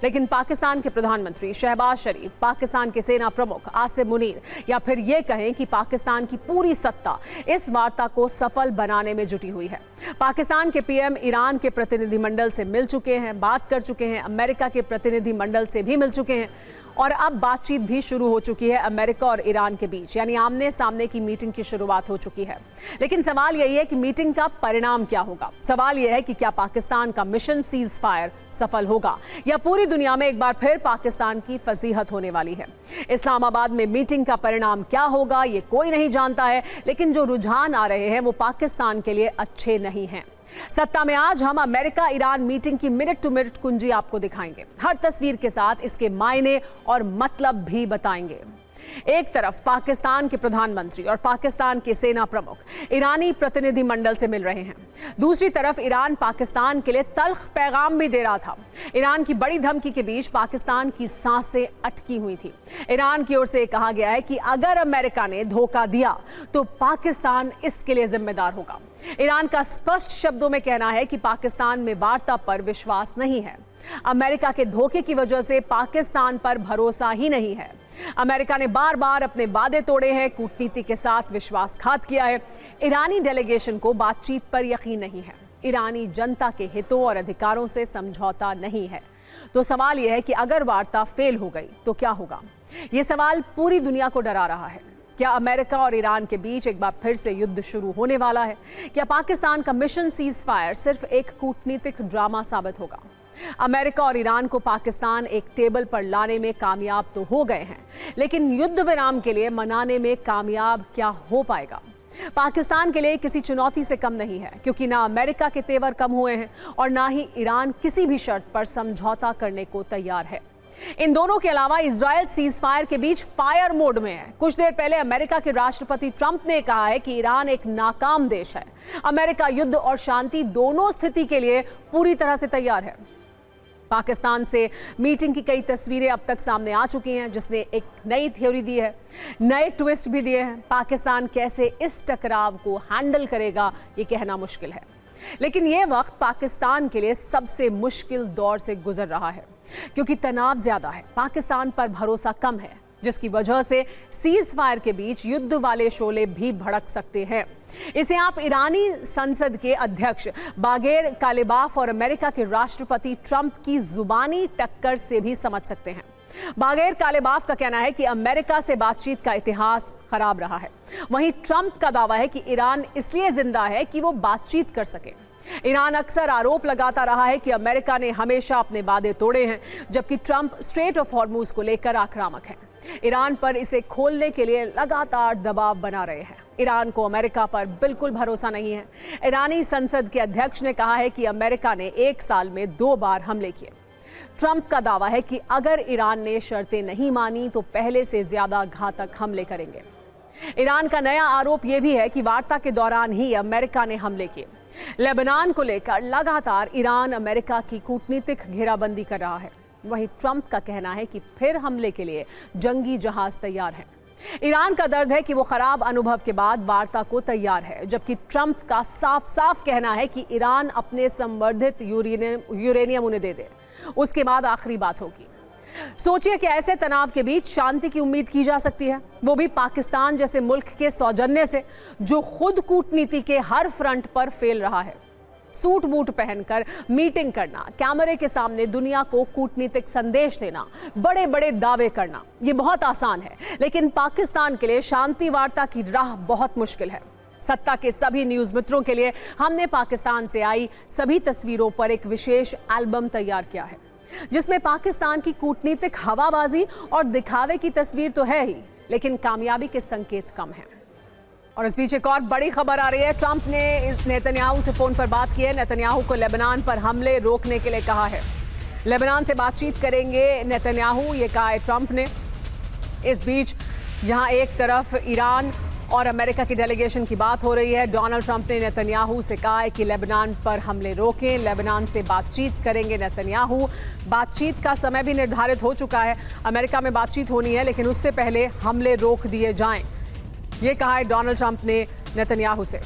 लेकिन पाकिस्तान के प्रधानमंत्री शहबाज शरीफ, पाकिस्तान के सेना प्रमुख आसिम मुनीर या फिर ये कहें कि पाकिस्तान की पूरी सत्ता इस वार्ता को सफल बनाने में जुटी हुई है। पाकिस्तान के पीएम ईरान के प्रतिनिधिमंडल से मिल चुके हैं, बात कर चुके हैं, अमेरिका के प्रतिनिधिमंडल से भी मिल चुके हैं और अब बातचीत भी शुरू हो चुकी है अमेरिका और ईरान के बीच, यानी आमने सामने की मीटिंग की शुरुआत हो चुकी है। लेकिन सवाल यही है कि मीटिंग का परिणाम क्या होगा। सवाल यह है कि क्या पाकिस्तान का मिशन सीज फायर सफल होगा या पूरी दुनिया में एक बार फिर पाकिस्तान की फजीहत होने वाली है। इस्लामाबाद में मीटिंग का परिणाम क्या होगा ये कोई नहीं जानता है, लेकिन जो रुझान आ रहे हैं वो पाकिस्तान के लिए अच्छे नहीं हैं। सत्ता में आज हम अमेरिका ईरान मीटिंग की मिनट टू मिनट कुंजी आपको दिखाएंगे, हर तस्वीर के साथ इसके मायने और मतलब भी बताएंगे। एक तरफ पाकिस्तान के प्रधानमंत्री और पाकिस्तान के सेना प्रमुख ईरानी प्रतिनिधिमंडल से मिल रहे हैं, दूसरी तरफ ईरान पाकिस्तान के लिए तल्ख पैगाम भी दे रहा था। ईरान की बड़ी धमकी के बीच पाकिस्तान की सांसें अटकी हुई थी। ईरान की ओर से कहा गया है कि अगर अमेरिका ने धोखा दिया तो पाकिस्तान इसके लिए जिम्मेदार होगा। ईरान का स्पष्ट शब्दों में कहना है कि पाकिस्तान में वार्ता पर विश्वास नहीं है। अमेरिका के धोखे की वजह से पाकिस्तान पर भरोसा ही नहीं है। अमेरिका ने बार बार अपने वादे तोड़े हैं, कूटनीति के साथ विश्वासघात किया है। ईरानी डेलीगेशन को बातचीत पर यकीन नहीं है। ईरानी जनता के हितों और अधिकारों से समझौता नहीं है। तो सवाल यह है कि अगर वार्ता फेल हो गई तो क्या होगा। यह सवाल पूरी दुनिया को डरा रहा है। क्या अमेरिका और ईरान के बीच एक बार फिर से युद्ध शुरू होने वाला है? क्या पाकिस्तान का मिशन सीज फायर सिर्फ एक कूटनीतिक ड्रामा साबित होगा? अमेरिका और ईरान को पाकिस्तान एक टेबल पर लाने में कामयाब तो हो गए हैं, लेकिन युद्ध विराम के लिए मनाने में कामयाब क्या हो पाएगा? पाकिस्तान के लिए किसी चुनौती से कम नहीं है, क्योंकि ना अमेरिका के तेवर कम हुए हैं और ना ही ईरान किसी भी शर्त पर समझौता करने को तैयार है। इन दोनों के अलावा इजरायल सीज फायर के बीच फायर मोड में है। कुछ देर पहले अमेरिका के राष्ट्रपति ट्रंप ने कहा है कि ईरान एक नाकाम देश है। अमेरिका युद्ध और शांति दोनों स्थिति के लिए पूरी तरह से तैयार है। पाकिस्तान से मीटिंग की कई तस्वीरें अब तक सामने आ चुकी हैं, जिसने एक नई थ्योरी दी है, नए ट्विस्ट भी दिए हैं। पाकिस्तान कैसे इस टकराव को हैंडल करेगा ये कहना मुश्किल है, लेकिन यह वक्त पाकिस्तान के लिए सबसे मुश्किल दौर से गुजर रहा है, क्योंकि तनाव ज्यादा है, पाकिस्तान पर भरोसा कम है, जिसकी वजह से सीज फायर के बीच युद्ध वाले शोले भी भड़क सकते हैं। इसे आप ईरानी संसद के अध्यक्ष बागेर कालिबाफ और अमेरिका के राष्ट्रपति ट्रंप की जुबानी टक्कर से भी समझ सकते हैं। बागेर कालिबाफ का कहना है कि अमेरिका से बातचीत का इतिहास खराब रहा है। वहीं ट्रंप का दावा है कि ईरान इसलिए जिंदा है कि वो बातचीत कर सके। ईरान अक्सर आरोप लगाता रहा है कि अमेरिका ने हमेशा अपने वादे तोड़े हैं, जबकि ट्रंप स्ट्रेट ऑफ हॉर्मुज को लेकर आक्रामक है। ईरान पर इसे खोलने के लिए लगातार दबाव बना रहे हैं। ईरान को अमेरिका पर बिल्कुल भरोसा नहीं है। ईरानी संसद के अध्यक्ष ने कहा है कि अमेरिका ने एक साल में 2 बार हमले किए। ट्रंप का दावा है कि अगर ईरान ने शर्तें नहीं मानी तो पहले से ज्यादा घातक हमले करेंगे। ईरान का नया आरोप यह भी है कि वार्ता के दौरान ही अमेरिका ने हमले किए। लेबनान को लेकर लगातार ईरान अमेरिका की कूटनीतिक घेराबंदी कर रहा है। वहीं ट्रंप का कहना है कि फिर हमले के लिए जंगी जहाज तैयार है। ईरान का दर्द है कि वो खराब अनुभव के बाद वार्ता को तैयार है, जबकि ट्रंप का साफ साफ कहना है कि ईरान अपने संवर्धित यूरेनियम उन्हें दे दे, उसके बाद आखिरी बात होगी। सोचिए कि ऐसे तनाव के बीच शांति की उम्मीद की जा सकती है, वो भी पाकिस्तान जैसे मुल्क के सौजन्य से, जो खुद कूटनीति के हर फ्रंट पर फेल रहा है। सूट बूट पहनकर मीटिंग करना, कैमरे के सामने दुनिया को कूटनीतिक संदेश देना, बड़े बड़े दावे करना, ये बहुत आसान है, लेकिन पाकिस्तान के लिए शांति वार्ता की राह बहुत मुश्किल है। सत्ता के सभी न्यूज मित्रों के लिए हमने पाकिस्तान से आई सभी तस्वीरों पर एक विशेष एल्बम तैयार किया है, जिसमें पाकिस्तान की कूटनीतिक हवाबाजी और दिखावे की तस्वीर तो है ही, लेकिन कामयाबी के संकेत कम हैं। और इस बीच एक और बड़ी खबर आ रही है। ट्रंप ने नेतन्याहू से फोन पर बात की है। नेतन्याहू को लेबनान पर हमले रोकने के लिए कहा है। लेबनान से बातचीत करेंगे नेतन्याहू, ये कहा है ट्रंप ने। इस बीच जहां एक तरफ ईरान और अमेरिका की डेलीगेशन की बात हो रही है, डोनाल्ड ट्रंप ने नेतन्याहू से कहा है कि लेबनान पर हमले रोकें, लेबनान से बातचीत करेंगे नेतन्याहू। बातचीत का समय भी निर्धारित हो चुका है। अमेरिका में बातचीत होनी है, लेकिन उससे पहले हमले रोक दिए जाएं, ये कहा है डोनाल्ड ट्रंप ने नेतन्याहू से।